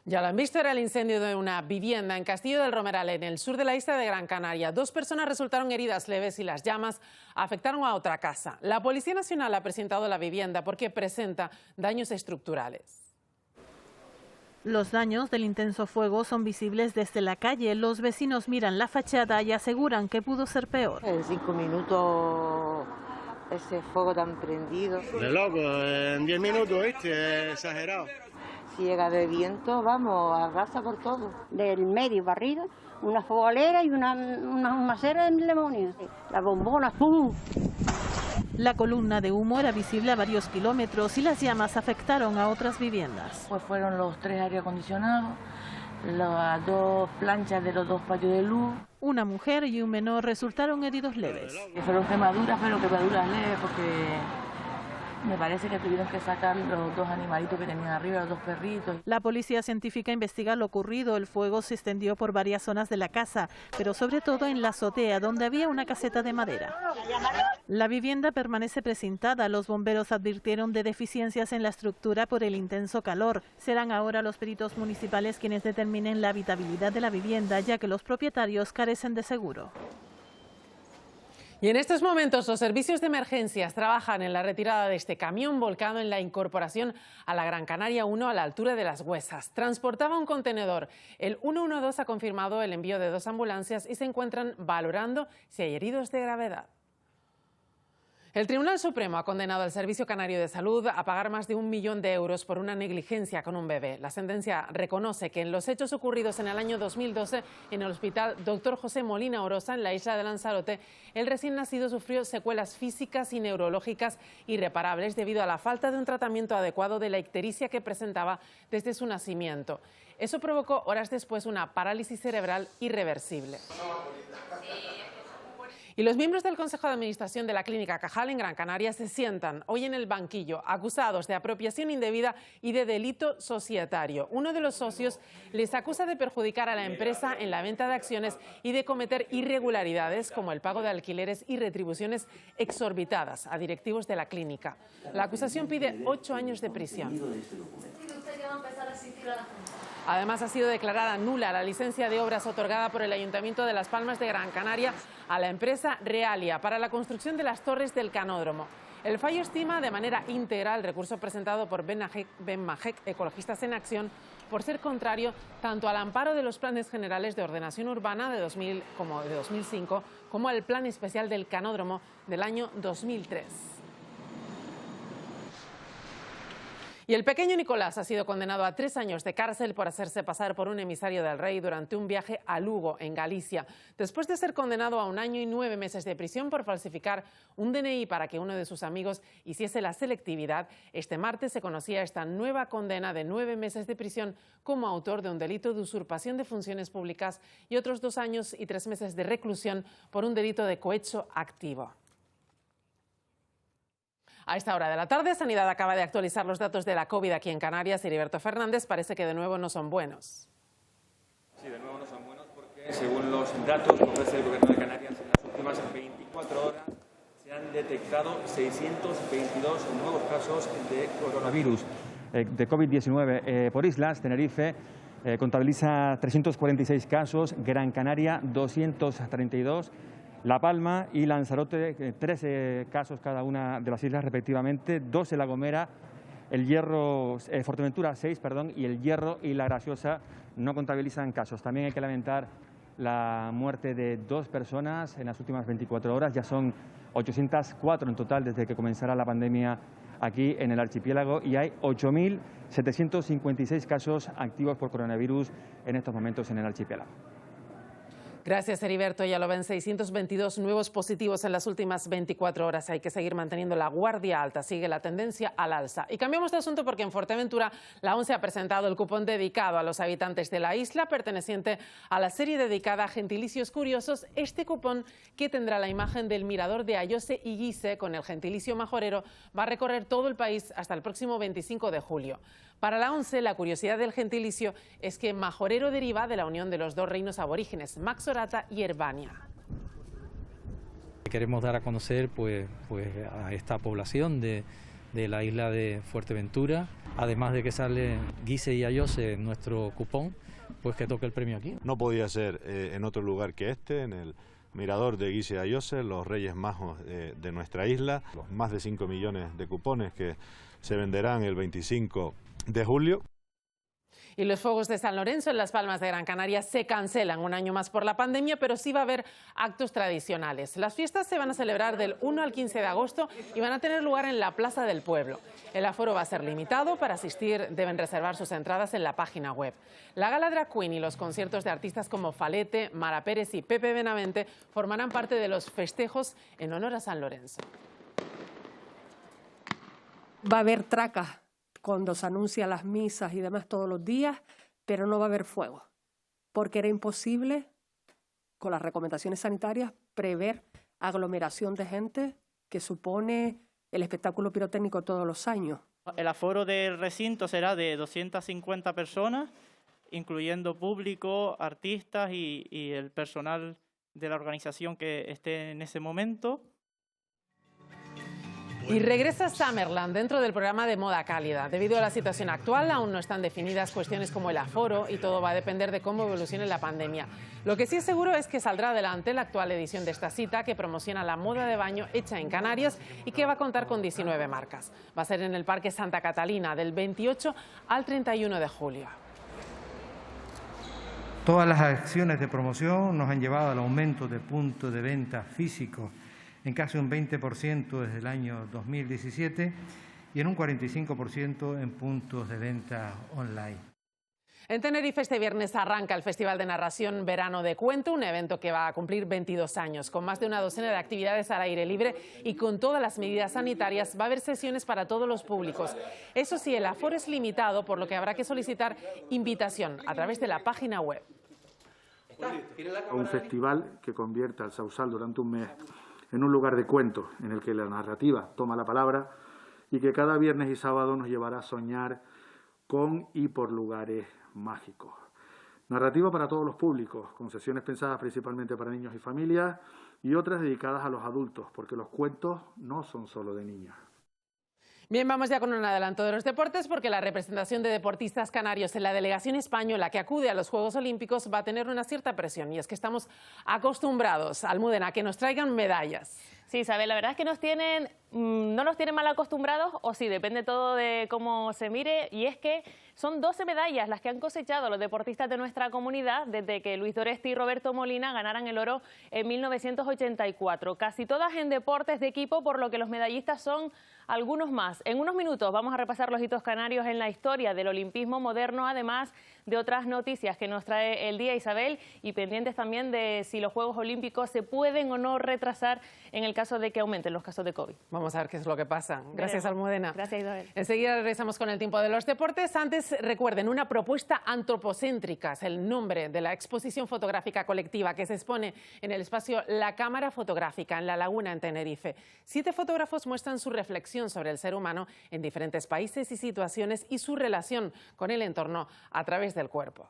[SPEAKER 1] Ya lo han visto, era el incendio de una vivienda en Castillo del Romeral, en el sur de la isla de Gran Canaria. 2 personas resultaron heridas leves y las llamas afectaron a otra casa. La Policía Nacional ha presentado la vivienda porque presenta daños estructurales.
[SPEAKER 10] Los daños del intenso fuego son visibles desde la calle. Los vecinos miran la fachada y aseguran que pudo ser peor.
[SPEAKER 26] En 5 minutos ese fuego tan prendido.
[SPEAKER 9] De loco, en 10 minutos, ¿viste? Exagerado.
[SPEAKER 26] Si llega de viento, vamos, arrasa por todo.
[SPEAKER 27] Del medio barrido, una fogolera y una macera de demonios. La bombona, ¡pum!
[SPEAKER 10] La columna de humo era visible a varios kilómetros y las llamas afectaron a otras viviendas.
[SPEAKER 26] Pues fueron los 3 aire acondicionados, las 2 planchas de los 2 payos de luz.
[SPEAKER 10] Una mujer y un menor resultaron heridos leves.
[SPEAKER 26] Fueron quemaduras, pero quemaduras leves porque me parece que tuvieron que sacar los 2 animalitos que tenían arriba, los 2 perritos.
[SPEAKER 10] La policía científica investiga lo ocurrido. El fuego se extendió por varias zonas de la casa, pero sobre todo en la azotea, donde había una caseta de madera. La vivienda permanece precintada. Los bomberos advirtieron de deficiencias en la estructura por el intenso calor. Serán ahora los peritos municipales quienes determinen la habitabilidad de la vivienda, ya que los propietarios carecen de seguro.
[SPEAKER 1] Y en estos momentos los servicios de emergencias trabajan en la retirada de este camión volcado en la incorporación a la Gran Canaria 1 a la altura de Las Huesas. Transportaba un contenedor. El 112 ha confirmado el envío de 2 ambulancias y se encuentran valorando si hay heridos de gravedad. El Tribunal Supremo ha condenado al Servicio Canario de Salud a pagar más de 1 millón de euros por una negligencia con un bebé. La sentencia reconoce que en los hechos ocurridos en el año 2012 en el Hospital Dr. José Molina Orosa, en la isla de Lanzarote, el recién nacido sufrió secuelas físicas y neurológicas irreparables debido a la falta de un tratamiento adecuado de la ictericia que presentaba desde su nacimiento. Eso provocó horas después una parálisis cerebral irreversible. Y los miembros del Consejo de Administración de la Clínica Cajal en Gran Canaria se sientan hoy en el banquillo, acusados de apropiación indebida y de delito societario. Uno de los socios les acusa de perjudicar a la empresa en la venta de acciones y de cometer irregularidades como el pago de alquileres y retribuciones exorbitadas a directivos de la clínica. La acusación pide 8 años de prisión. Además, ha sido declarada nula la licencia de obras otorgada por el Ayuntamiento de Las Palmas de Gran Canaria a la empresa Realia para la construcción de las torres del canódromo. El fallo estima de manera íntegra el recurso presentado por Ben Majek, Ecologistas en Acción, por ser contrario tanto al amparo de los planes generales de ordenación urbana de 2000 como de 2005, como al plan especial del canódromo del año 2003. Y el pequeño Nicolás ha sido condenado a 3 años de cárcel por hacerse pasar por un emisario del rey durante un viaje a Lugo, en Galicia, después de ser condenado a 1 año y 9 meses de prisión por falsificar un DNI para que uno de sus amigos hiciese la selectividad. Este martes se conocía esta nueva condena de 9 meses de prisión como autor de un delito de usurpación de funciones públicas y otros 2 años y 3 meses de reclusión por un delito de cohecho activo. A esta hora de la tarde, Sanidad acaba de actualizar los datos de la COVID aquí en Canarias. Heriberto Fernández, parece que de nuevo no son buenos.
[SPEAKER 2] Sí, de nuevo no son buenos porque, según los datos que ofrece el Gobierno de Canarias, en las últimas 24 horas se han detectado 622 nuevos casos de coronavirus.
[SPEAKER 6] De COVID-19 por islas. Tenerife contabiliza 346 casos, Gran Canaria 232, La Palma y Lanzarote 13 casos cada una de las islas respectivamente, 2 en La Gomera, El Hierro, Fuerteventura 6, y El Hierro y La Graciosa no contabilizan casos. También hay que lamentar la muerte de 2 personas en las últimas 24 horas, ya son 804 en total desde que comenzara la pandemia aquí en el archipiélago y hay 8.756 casos activos por coronavirus en estos momentos en el archipiélago.
[SPEAKER 1] Gracias, Heriberto. Ya lo ven, 622 nuevos positivos en las últimas 24 horas. Hay que seguir manteniendo la guardia alta. Sigue la tendencia al alza. Y cambiamos de asunto porque en Fuerteventura la ONCE ha presentado el cupón dedicado a los habitantes de la isla, perteneciente a la serie dedicada a gentilicios curiosos. Este cupón, que tendrá la imagen del mirador de Ayose y Guise con el gentilicio majorero, va a recorrer todo el país hasta el próximo 25 de julio. Para la ONCE, la curiosidad del gentilicio es que majorero deriva de la unión de los 2 reinos aborígenes, Maxorata y Herbania.
[SPEAKER 11] Queremos dar a conocer pues a esta población de la isla de Fuerteventura, además de que sale Guise y Ayose en nuestro cupón, pues que toque el premio aquí.
[SPEAKER 12] No podía ser en otro lugar que este, en el mirador de Guise y Ayose, los reyes magos de nuestra isla, los más de 5 millones de cupones que se venderán el 25 de julio.
[SPEAKER 1] Y los fuegos de San Lorenzo en Las Palmas de Gran Canaria se cancelan un año más por la pandemia, pero sí va a haber actos tradicionales. Las fiestas se van a celebrar del 1 al 15 de agosto y van a tener lugar en la Plaza del Pueblo. El aforo va a ser limitado. Para asistir deben reservar sus entradas en la página web. La Gala Drag Queen y los conciertos de artistas como Falete, Mara Pérez y Pepe Benavente formarán parte de los festejos en honor a San Lorenzo.
[SPEAKER 13] Va a haber tracas cuando se anuncian las misas y demás todos los días, pero no va a haber fuego, porque era imposible, con las recomendaciones sanitarias, prever aglomeración de gente que supone el espectáculo pirotécnico todos los años.
[SPEAKER 14] El aforo del recinto será de 250 personas, incluyendo público, artistas y el personal de la organización que esté en ese momento.
[SPEAKER 1] Y regresa Summerland dentro del programa de Moda Cálida. Debido a la situación actual, aún no están definidas cuestiones como el aforo y todo va a depender de cómo evolucione la pandemia. Lo que sí es seguro es que saldrá adelante la actual edición de esta cita, que promociona la moda de baño hecha en Canarias y que va a contar con 19 marcas. Va a ser en el Parque Santa Catalina del 28 al 31 de julio.
[SPEAKER 15] Todas las acciones de promoción nos han llevado al aumento de puntos de venta físicos en casi un 20% desde el año 2017 y en un 45% en puntos de venta online.
[SPEAKER 1] En Tenerife este viernes arranca el Festival de Narración Verano de Cuento, un evento que va a cumplir 22 años. Con más de una docena de actividades al aire libre y con todas las medidas sanitarias, va a haber sesiones para todos los públicos. Eso sí, el aforo es limitado, por lo que habrá que solicitar invitación a través de la página web.
[SPEAKER 28] Un festival que convierta al Sausal durante un mes en un lugar de cuentos en el que la narrativa toma la palabra y que cada viernes y sábado nos llevará a soñar con y por lugares mágicos. Narrativa para todos los públicos, con sesiones pensadas principalmente para niños y familias y otras dedicadas a los adultos, porque los cuentos no son solo de niños.
[SPEAKER 1] Bien, vamos ya con un adelanto de los deportes, porque la representación de deportistas canarios en la delegación española que acude a los Juegos Olímpicos va a tener una cierta presión, y es que estamos acostumbrados, Almudena, a que nos traigan medallas.
[SPEAKER 7] Sí, Isabel, la verdad es que no nos tienen mal acostumbrados, o sí, depende todo de cómo se mire, y es que son 12 medallas las que han cosechado los deportistas de nuestra comunidad desde que Luis Doresti y Roberto Molina ganaran el oro en 1984. Casi todas en deportes de equipo, por lo que los medallistas son algunos más. En unos minutos vamos a repasar los hitos canarios en la historia del olimpismo moderno, además de otras noticias que nos trae el día, Isabel, y pendientes también de si los Juegos Olímpicos se pueden o no retrasar en el caso de que aumenten los casos de COVID.
[SPEAKER 1] Vamos a ver qué es lo que pasa. Gracias, Almudena.
[SPEAKER 7] Gracias, Isabel.
[SPEAKER 1] Enseguida regresamos con el tiempo de los deportes. Antes, recuerden, una propuesta antropocéntrica es el nombre de la exposición fotográfica colectiva que se expone en el espacio La Cámara Fotográfica en La Laguna, en Tenerife. 7 fotógrafos muestran su reflexión sobre el ser humano en diferentes países y situaciones y su relación con el entorno a través del cuerpo.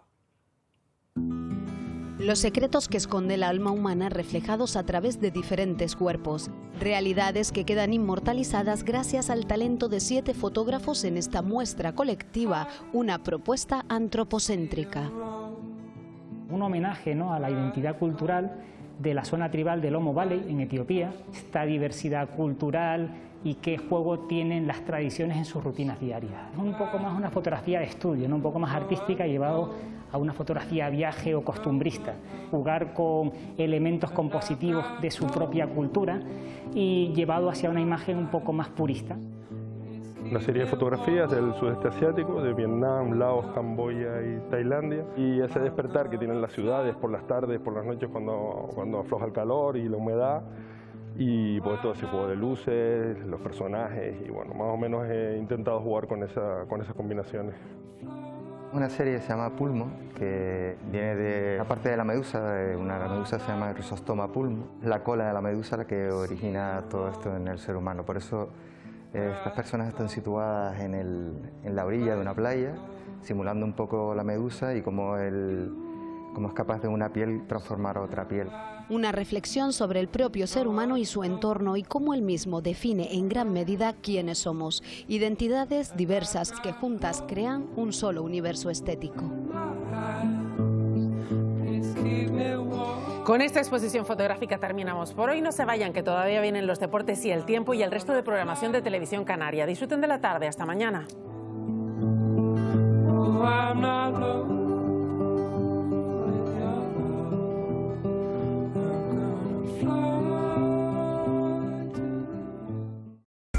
[SPEAKER 8] Los secretos que esconde la alma humana reflejados a través de diferentes cuerpos. Realidades que quedan inmortalizadas gracias al talento de 7 fotógrafos en esta muestra colectiva, una propuesta antropocéntrica.
[SPEAKER 16] Un homenaje, ¿no?, a la identidad cultural de la zona tribal del Omo Valley en Etiopía, esta diversidad cultural y qué juego tienen las tradiciones en sus rutinas diarias. Es un poco más una fotografía de estudio, ¿no?, un poco más artística, llevado a una fotografía viaje o costumbrista. Jugar con elementos compositivos de su propia cultura y llevado hacia una imagen un poco más purista.
[SPEAKER 17] Una serie de fotografías del sudeste asiático, de Vietnam, Laos, Camboya y Tailandia, y ese despertar que tienen las ciudades por las tardes, por las noches cuando afloja el calor y la humedad, y pues todo ese juego de luces, los personajes, y bueno, más o menos he intentado jugar con esas combinaciones.
[SPEAKER 18] Una serie se llama Pulmo, que viene de la parte de la medusa, la medusa se llama Rhizostoma pulmo, la cola de la medusa la que origina todo esto en el ser humano. Por eso estas personas están situadas en la orilla de una playa, simulando un poco la medusa y cómo es capaz de una piel transformar a otra piel.
[SPEAKER 8] Una reflexión sobre el propio ser humano y su entorno y cómo él mismo define en gran medida quiénes somos. Identidades diversas que juntas crean un solo universo estético.
[SPEAKER 1] Con esta exposición fotográfica terminamos por hoy. No se vayan, que todavía vienen los deportes y el tiempo y el resto de programación de Televisión Canaria. Disfruten de la tarde. Hasta mañana.